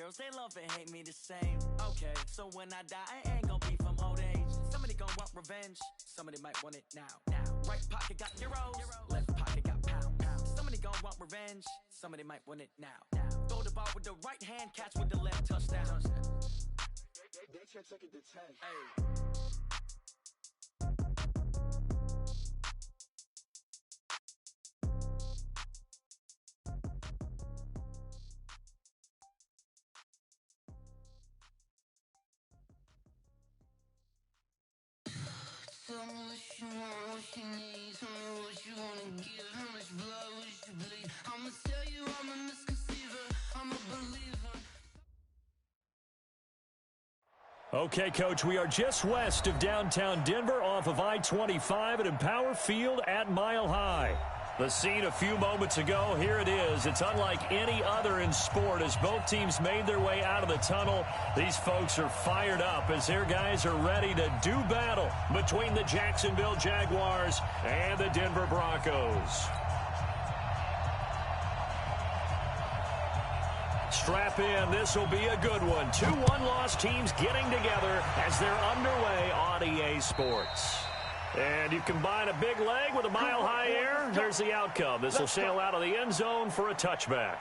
girls, they love and hate me the same. Okay, so when I die, I ain't gonna be from old age. Somebody gonna want revenge, somebody might want it now. Right pocket got euros, left pocket got pound. Somebody gonna want revenge, somebody might want it now. Throw the ball with the right hand, catch with the left, touchdown. They can't take it to 10. Hey. Tell me what you want, what you need. Tell me what you wanna give. How much blood would you bleed? I'ma tell you I'm a misconceiver. I'm a believer. Okay, Coach, we are just west of downtown Denver off of I-25 at Empower Field at Mile High. The scene a few moments ago, here it is. It's unlike any other in sport as both teams made their way out of the tunnel. These folks are fired up as their guys are ready to do battle between the Jacksonville Jaguars and the Denver Broncos. Strap in, this will be a good one. 2 one-loss teams getting together as they're underway on EA Sports. And you combine a big leg with a mile-high air, there's the outcome. This will sail out of the end zone for a touchback.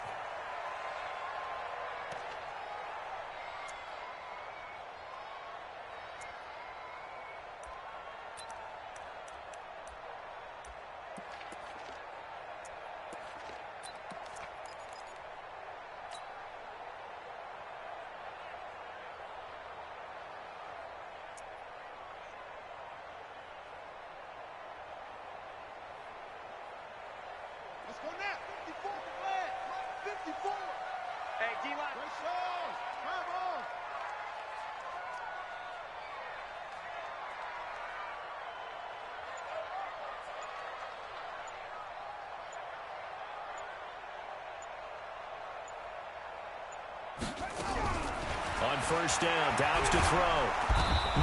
On first down, Downs to throw.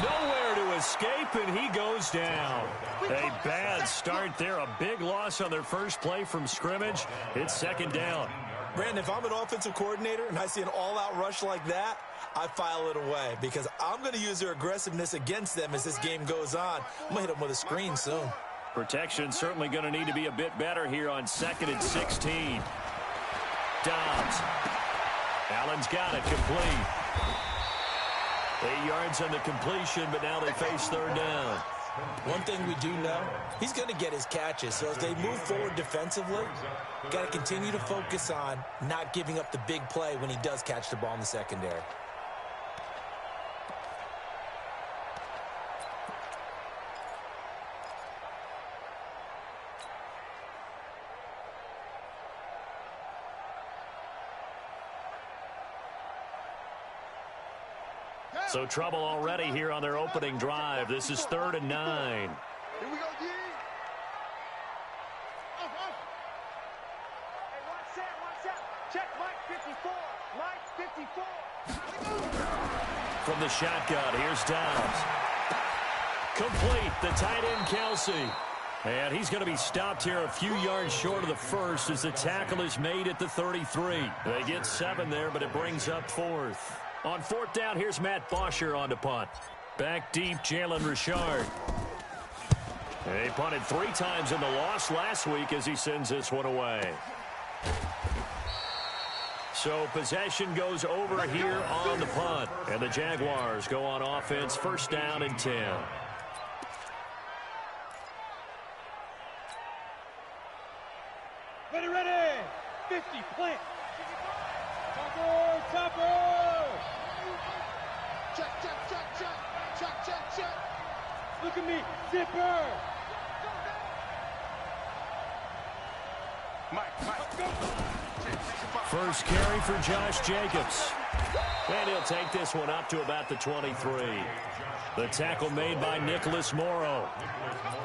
Nowhere to escape, and he goes down. A bad start there. A big loss on their first play from scrimmage. It's second down. Brandon, if I'm an offensive coordinator and I see an all-out rush like that, I file it away because I'm going to use their aggressiveness against them as this game goes on. I'm going to hit them with a screen soon. Protection certainly going to need to be a bit better here on 2nd and 16. Downs. Allen's got it, complete. 8 yards on the completion, but now they face third down. One thing we do know, he's going to get his catches. So as they move forward defensively, got to continue to focus on not giving up the big play when he does catch the ball in the secondary. So trouble already here on their opening drive. This is 3rd and 9. Here we go, D. Hey, watch out. Check Mike 54. Mike 54. From the shotgun, here's Downs. Complete, the tight end, Kelsey. And he's going to be stopped here a few yards short of the first as the tackle is made at the 33. They get 7 there, but it brings up 4th. On 4th down, here's Matt Bosher on to punt. Back deep, Jalen Richard. He punted 3 times in the loss last week as he sends this one away. So possession goes over here on the punt. And the Jaguars go on offense, 1st down and 10. Ready. 50, plant. Topper. Check. Look at me, zipper. Mike, go. First carry for Josh Jacobs. And he'll take this one up to about the 23. The tackle made by Nicholas Morrow.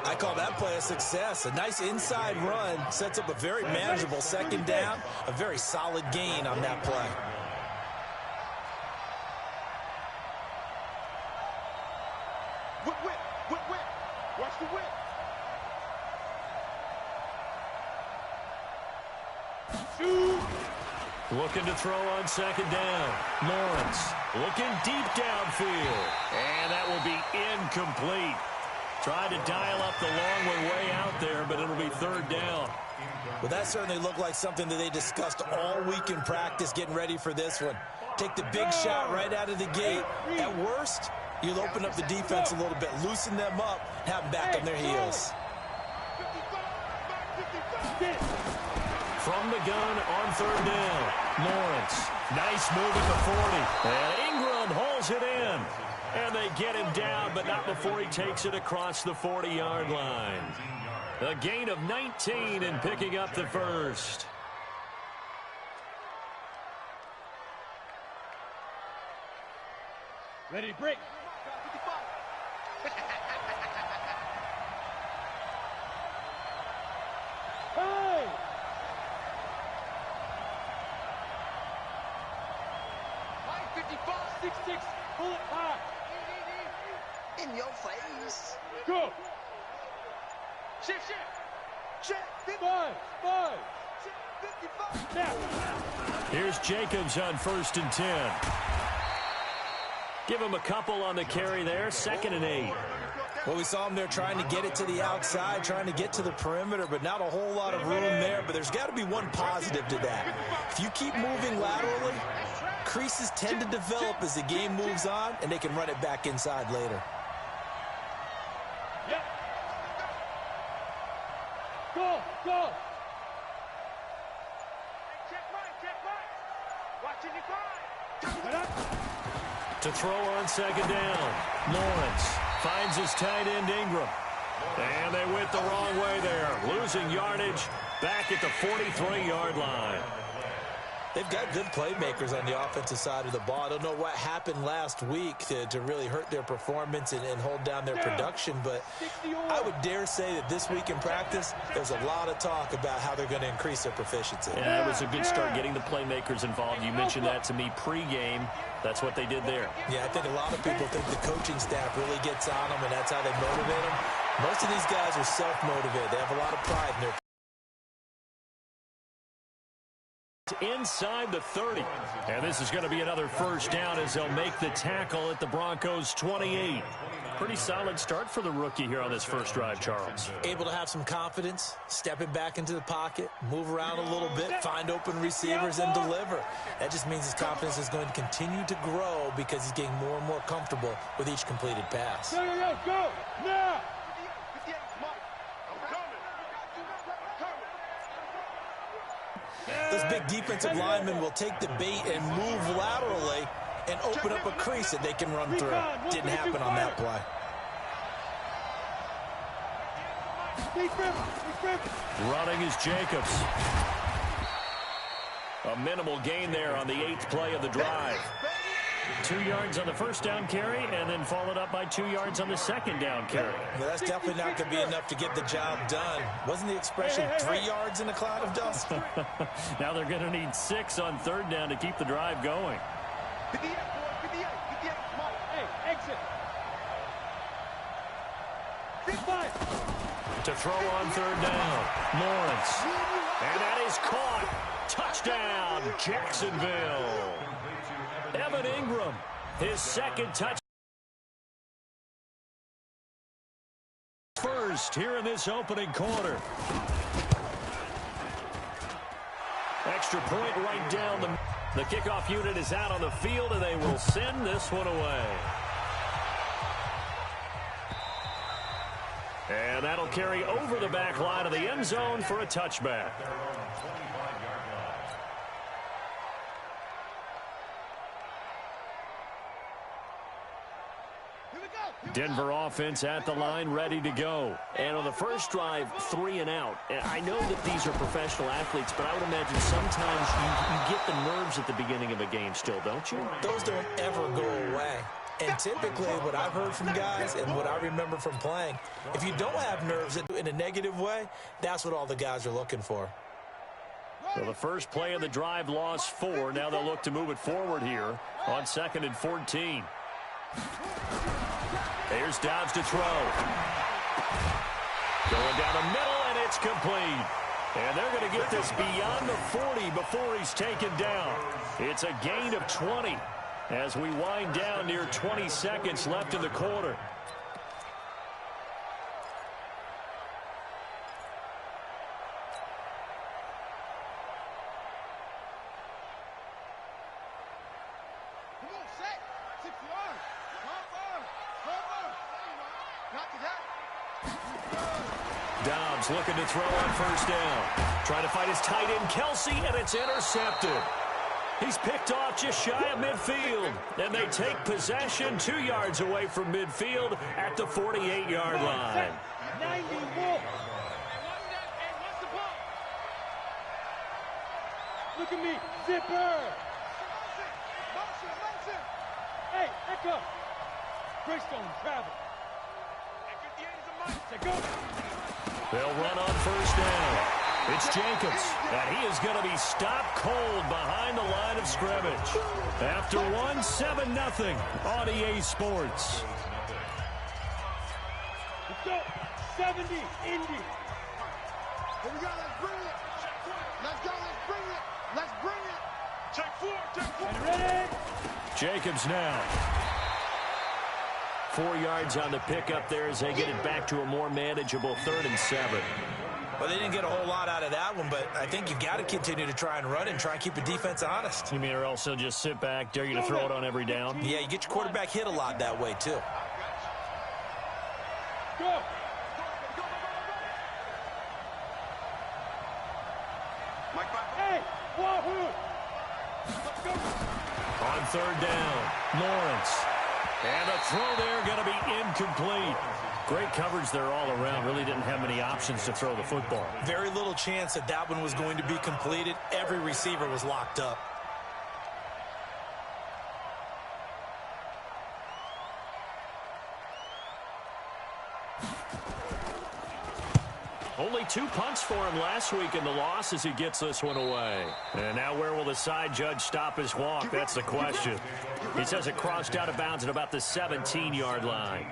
I call that play a success. A nice inside run sets up a very manageable 2nd down. A very solid gain on that play. Whip. Watch the whip. Shoot. Looking to throw on second down. Lawrence looking deep downfield. And that will be incomplete. Tried to dial up the long way out there, but it'll be third down. Well, that certainly looked like something that they discussed all week in practice getting ready for this one. Take the big shot right out of the gate. At worst, you'll open up the defense a little bit, loosen them up, have them back on their heels. From the gun on third down, Lawrence. Nice move at the 40. And Ingram hauls it in. And they get him down, but not before he takes it across the 40-yard line. A gain of 19 and picking up the first. Ready to break. Hey! Line 55, 6-6, pull it high. In your face. Go! Shift, shift! Shift! 5, 55! Now! Here's Jacobs on 1st and 10. Give him a couple on the carry there, 2nd and 8. Well, we saw him there trying to get it to the outside, trying to get to the perimeter, but not a whole lot of room there. But there's got to be one positive to that. If you keep moving laterally, creases tend to develop as the game moves on, and they can run it back inside later. Yep. Go, go! Check right. Watching you grind. To throw on 2nd down, Lawrence finds his tight end Ingram. And they went the wrong way there, losing yardage back at the 43-yard line. They've got good playmakers on the offensive side of the ball. I don't know what happened last week to really hurt their performance and hold down their production, but I would dare say that this week in practice, there's a lot of talk about how they're going to increase their proficiency. Yeah, it was a good start getting the playmakers involved. You mentioned that to me pregame. That's what they did there. Yeah, I think a lot of people think the coaching staff really gets on them, and that's how they motivate them. Most of these guys are self-motivated. They have a lot of pride in their inside the 30. And this is going to be another first down as they'll make the tackle at the Broncos 28. Pretty solid start for the rookie here on this first drive, Charles. Able to have some confidence, stepping back into the pocket, move around a little bit, find open receivers, and deliver. That just means his confidence is going to continue to grow because he's getting more and more comfortable with each completed pass. Go! Now! Those big defensive linemen will take the bait and move laterally and open up a crease that they can run through. Didn't happen on that play. Running is Jacobs. A minimal gain there on the 8th play of the drive. 2 yards on the first down carry, and then followed up by 2 yards on the second down carry. Well, that's definitely not going to be enough to get the job done. Wasn't the expression 3 yards in a cloud of dust? Now they're going to need 6 on third down to keep the drive going. 58, come on. Hey, exit. 55. To throw on third down, Lawrence. And that is caught. Touchdown, Jacksonville. Evan Ingram, his second touch. First here in this opening quarter. Extra point right down the kickoff unit is out on the field, and they will send this one away. And that'll carry over the back line of the end zone for a touchback. Denver offense at the line, ready to go. And on the first drive, 3 and out. And I know that these are professional athletes, but I would imagine sometimes you get the nerves at the beginning of a game still, don't you? Those don't ever go away. And typically what I've heard from guys and what I remember from playing, if you don't have nerves in a negative way, that's what all the guys are looking for. So the first play of the drive lost 4. Now they'll look to move it forward here on 2nd and 14. Here's Dobbs to throw. Going down the middle, and it's complete. And they're going to get this beyond the 40 before he's taken down. It's a gain of 20 as we wind down near 20 seconds left in the quarter. Dobbs looking to throw on first down. Trying to find his tight end, Kelsey, and it's intercepted. He's picked off just shy of midfield, and they take possession 2 yards away from midfield at the 48-yard line. 91. Look at me, zipper. Hey, echo. Greystone, travel. They'll run on first down. It's Jacobs, and he is going to be stopped cold behind the line of scrimmage. After one, 7-0 on EA Sports. Let's go. 70, Indy. Here we go, let's bring it. Let's go, let's bring it. Let's bring it. Check four. Ready? Jacobs now. 4 yards on the pickup there as they get it back to a more manageable 3rd and 7. Well, they didn't get a whole lot out of that one, but I think you've got to continue to try and run and try and keep the defense honest. You mean, or else they'll just sit back, dare you to throw it on every down? Yeah, you get your quarterback hit a lot that way, too. Go. Hey, Wahoo. Let's go. On 3rd down, Lawrence. And the throw there going to be incomplete. Great coverage there all around. Really didn't have many options to throw the football. Very little chance that that one was going to be completed. Every receiver was locked up. Only 2 punts for him last week in the loss as he gets this one away. And now where will the side judge stop his walk? That's the question. He says it crossed out of bounds at about the 17-yard line.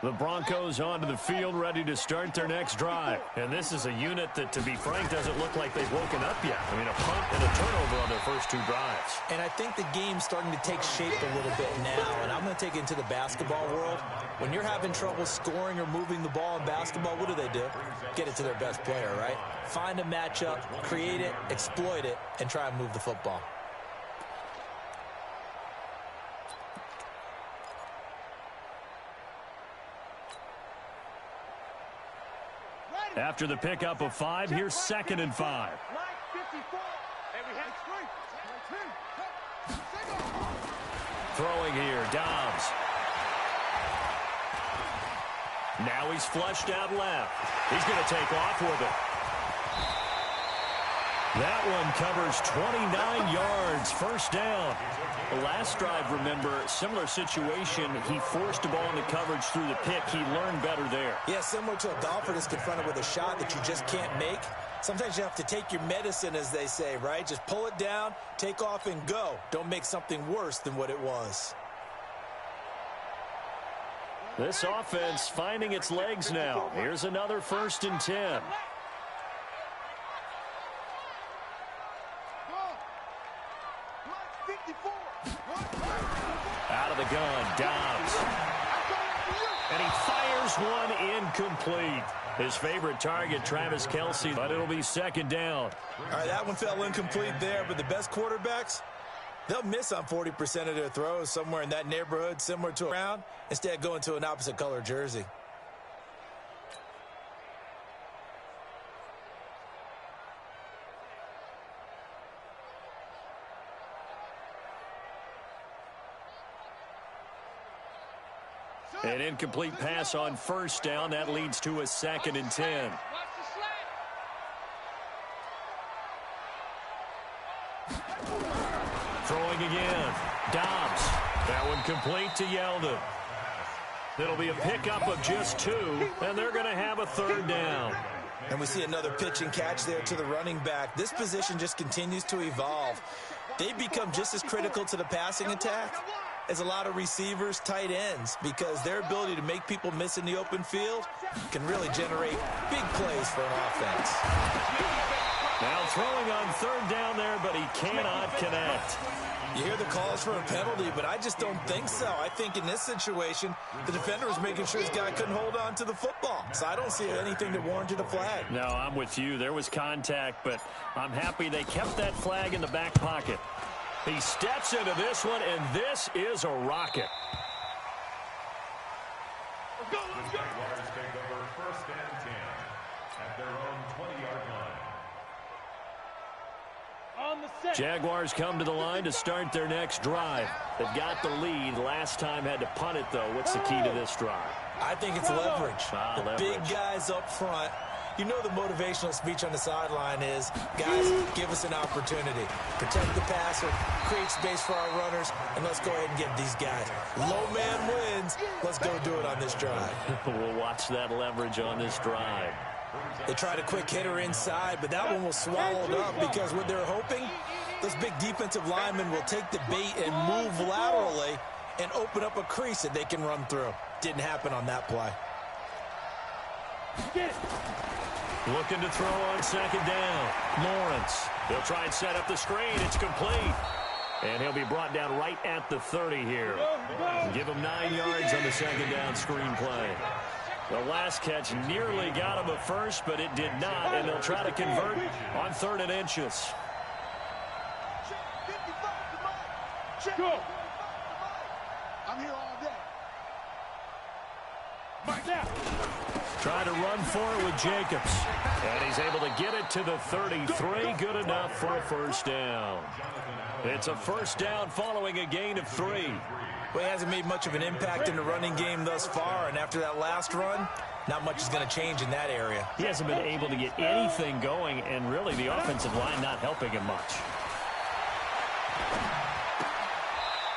The Broncos onto the field, ready to start their next drive. And this is a unit that, to be frank, doesn't look like they've woken up yet. I mean, a punt and a turnover on their first 2 drives. And I think the game's starting to take shape a little bit now. And I'm going to take it into the basketball world. When you're having trouble scoring or moving the ball in basketball, what do? Get it to their best player, right? Find a matchup, create it, exploit it, and try and move the football. After the pickup of 5, here's 2nd and 5. Throwing here, Dobbs. Now he's flushed out left. He's going to take off with it. That one covers 29 yards, first down. The last drive, remember, similar situation. He forced the ball into coverage through the pick. He learned better there. Yeah, similar to a golfer that's confronted with a shot that you just can't make. Sometimes you have to take your medicine, as they say, right? Just pull it down, take off, and go. Don't make something worse than what it was. This offense finding its legs now. Here's another 1st and 10. Out of the gun, Dobbs. And he fires one incomplete. His favorite target, Travis Kelce, but it'll be 2nd down. All right, that one fell incomplete there, but the best quarterbacks, they'll miss on 40% of their throws somewhere in that neighborhood, similar to a round, instead going to an opposite color jersey. An incomplete pass on first down. That leads to a 2nd and 10. Throwing again. Dobbs. That one complete to Yeldon. It'll be a pickup of just 2, and they're going to have a 3rd down. And we see another pitch and catch there to the running back. This position just continues to evolve. They become just as critical to the passing attack as a lot of receivers, tight ends, because their ability to make people miss in the open field can really generate big plays for an offense. Now throwing on third down there, but he cannot connect. You hear the calls for a penalty, but I just don't think so. I think in this situation, the defender was making sure his guy couldn't hold on to the football. So I don't see anything that warranted a flag. No, I'm with you. There was contact, but I'm happy they kept that flag in the back pocket. He steps into this one, and this is a rocket. The Jaguars take over 1st and 10 at their own 20-yard line. Jaguars come to the line to start their next drive. They've got the lead. Last time had to punt it, though. What's the key to this drive? I think it's leverage. The leverage. Big guys up front. You know the motivational speech on the sideline is, guys, give us an opportunity. Protect the passer, create space for our runners, and let's go ahead and get these guys. Low man wins. Let's go do it on this drive. We'll watch that leverage on this drive. They tried a quick hitter inside, but that one was swallowed up because what they're hoping, those big defensive linemen will take the bait and move laterally and open up a crease that they can run through. Didn't happen on that play. Looking to throw on second down. Lawrence. They'll try and set up the screen. It's complete. And he'll be brought down right at the 30 here. Give him 9 yards on the second down screen play. The last catch nearly got him a first, but it did not, and they'll try to convert on 3rd and inches. Go. I'm here all day. Back down. Try to run for it with Jacobs. And he's able to get it to the 33. Good enough for a first down. It's a first down following a gain of 3. Well, he hasn't made much of an impact in the running game thus far, and after that last run, not much is going to change in that area. He hasn't been able to get anything going, and really the offensive line not helping him much.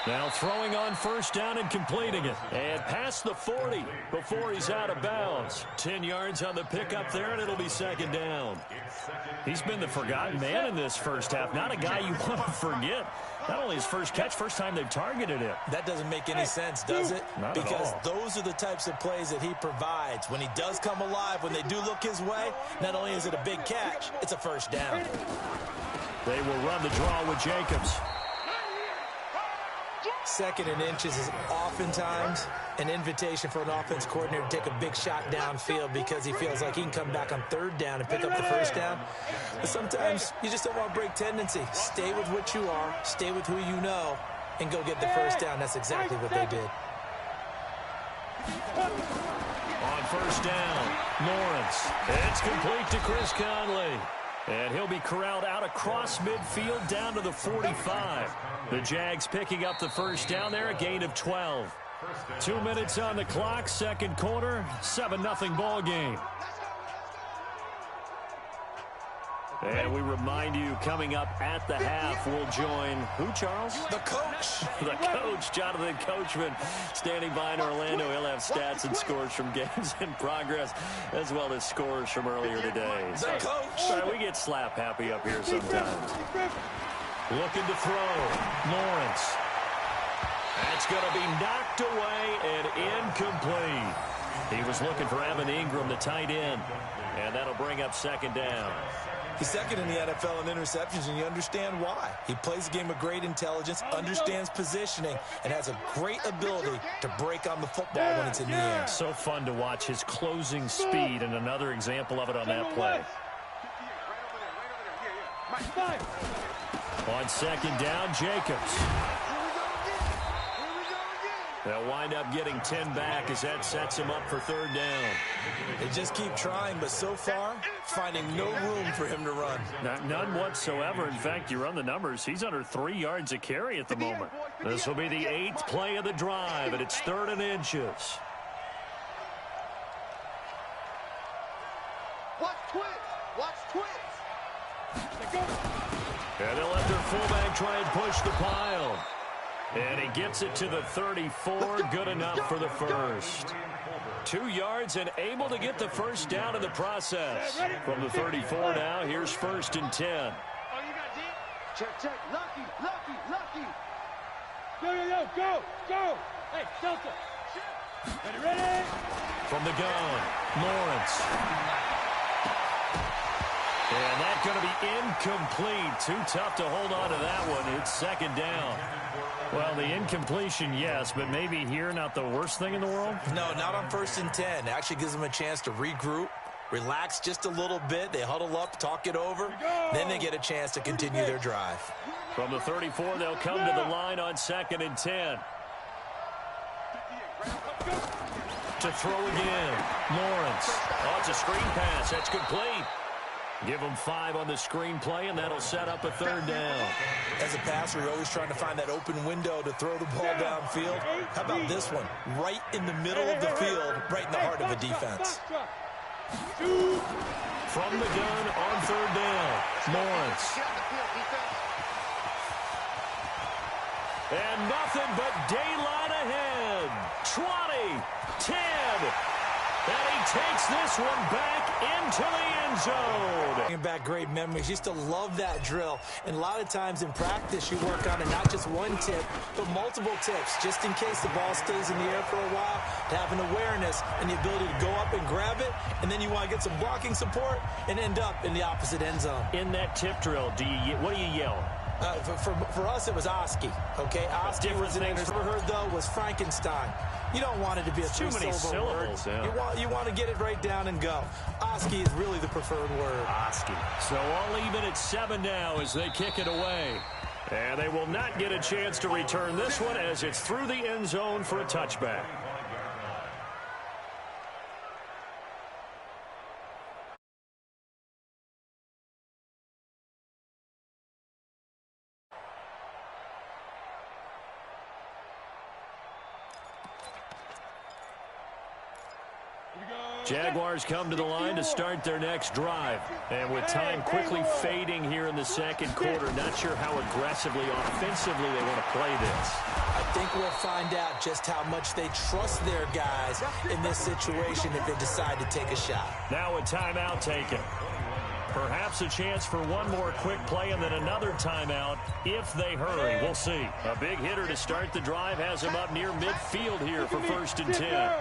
Now throwing on first down and completing it. And past the 40 before he's out of bounds. 10 yards on the pickup there, and it'll be second down. He's been the forgotten man in this first half. Not a guy you want to forget. Not only his first catch, first time they've targeted him. That doesn't make any sense, does it? Not because at all. Those are the types of plays that he provides. When he does come alive, when they do look his way, not only is it a big catch, it's a first down. They will run the draw with Jacobs. 2nd and inches is oftentimes an invitation for an offense coordinator to take a big shot downfield because he feels like he can come back on 3rd down and pick up the first down. But sometimes you just don't want to break tendency. Stay with what you are, stay with who you know, and go get the first down. That's exactly what they did. On first down, Lawrence. It's complete to Chris Conley. And he'll be corralled out across midfield down to the 45. The Jags picking up the first down there, a gain of 12. 2 minutes on the clock, second quarter, 7-0 ball game. And we remind you, coming up at the half, we'll join who, Charles? The coach. The coach, Jonathan Coachman, standing by in Orlando. He'll have stats and scores from games in progress, as well as scores from earlier today. The coach. Sorry, we get slap happy up here sometimes. Looking to throw. Lawrence. That's going to be knocked away and incomplete. He was looking for Evan Ingram, the tight end, and that'll bring up second down. He's 2nd in the NFL in interceptions, and you understand why. He plays a game of great intelligence, understands positioning, and has a great ability to break on the football when it's in the air. So fun to watch his closing speed, and another example of it on that play. On second down, Jacobs. They'll wind up getting 10 back as that sets him up for 3rd down. They just keep trying, but so far, finding no room for him to run. None whatsoever. In fact, you run the numbers. He's under 3 yards a carry at the moment. This will be the 8th play of the drive, and it's 3rd and inches. Watch twins. Watch twins. And they'll let their fullback try and push the pile. And he gets it to the 34. Good enough for the first. 2 yards and able to get the first down in the process. From the 34 now, here's 1st and 10. Oh, you got deep? Check. Lucky. Go. Hey, Samsat. Ready? From the gun, Lawrence. And that's going to be incomplete. Too tough to hold on to that one. It's 2nd down. Well, the incompletion, yes, but maybe here not the worst thing in the world? No, not on 1st and 10. It actually gives them a chance to regroup, relax just a little bit. They huddle up, talk it over. Then they get a chance to continue their drive. From the 34, they'll come to the line on 2nd and 10. To throw again, Lawrence. Oh, it's a screen pass. That's complete. Give them 5 on the screen play, and that'll set up a 3rd down. As a passer, you're always trying to find that open window to throw the ball downfield. How about this one? Right in the middle of the field, right in the heart of a defense. From the gun on 3rd down, Lawrence. And nothing but daylight ahead. 20, 10. And he takes this one back into the end zone. Bringing back great memories. Used to love that drill. And a lot of times in practice, you work on it, not just one tip, but multiple tips, just in case the ball stays in the air for a while, to have an awareness and the ability to go up and grab it, and then you want to get some blocking support and end up in the opposite end zone. In that tip drill, what do you yell? For us, it was Oski. Okay, Oski was the name. Ever heard though was Frankenstein. You don't want it to be a too many syllables. Yeah. You want to get it right down and go. Oski is really the preferred word. Oski. So all even at 7 now as they kick it away. And they will not get a chance to return this one as it's through the end zone for a touchback. Jaguars come to the line to start their next drive. And with time quickly fading here in the 2nd quarter, not sure how aggressively, offensively they want to play this. I think we'll find out just how much they trust their guys in this situation if they decide to take a shot. Now a timeout taken. Perhaps a chance for one more quick play and then another timeout if they hurry. We'll see. A big hitter to start the drive has him up near midfield here for 1st and 10.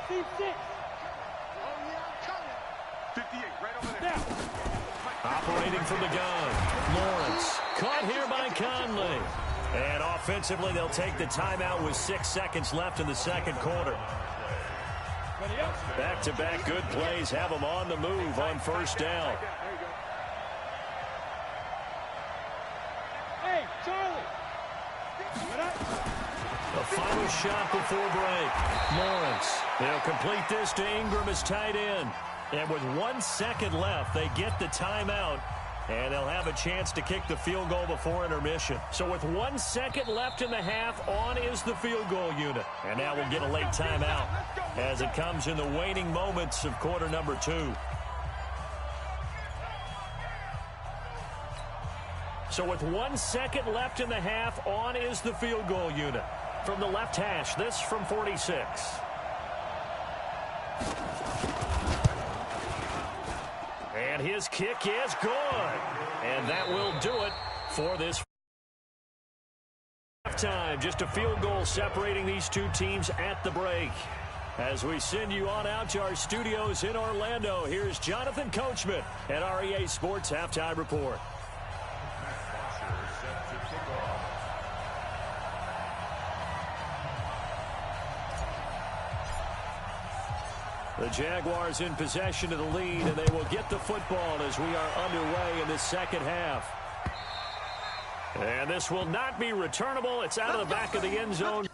Team 6. Oh, yeah, I'm coming. 58, right over there. Operating from the gun, Lawrence. Caught here by Conley. And offensively, they'll take the timeout with 6 seconds left in the 2nd quarter. Back-to-back good plays have them on the move on 1st down. Hey, Charlie. The final shot before break. Lawrence. They'll complete this to Ingram as tight end. And with 1 second left, they get the timeout. And they'll have a chance to kick the field goal before intermission. So with 1 second left in the half, on is the field goal unit. And now we'll get a late timeout as it comes in the waning moments of quarter number 2. So with 1 second left in the half, on is the field goal unit. From the left hash, this from 46. And his kick is good. And that will do it for this halftime. Just a field goal separating these two teams at the break. As we send you on out to our studios in Orlando, here's Jonathan Coachman at REA Sports Halftime Report. The Jaguars in possession of the lead, and they will get the football as we are underway in the 2nd half. And this will not be returnable. It's out of the back of the end zone.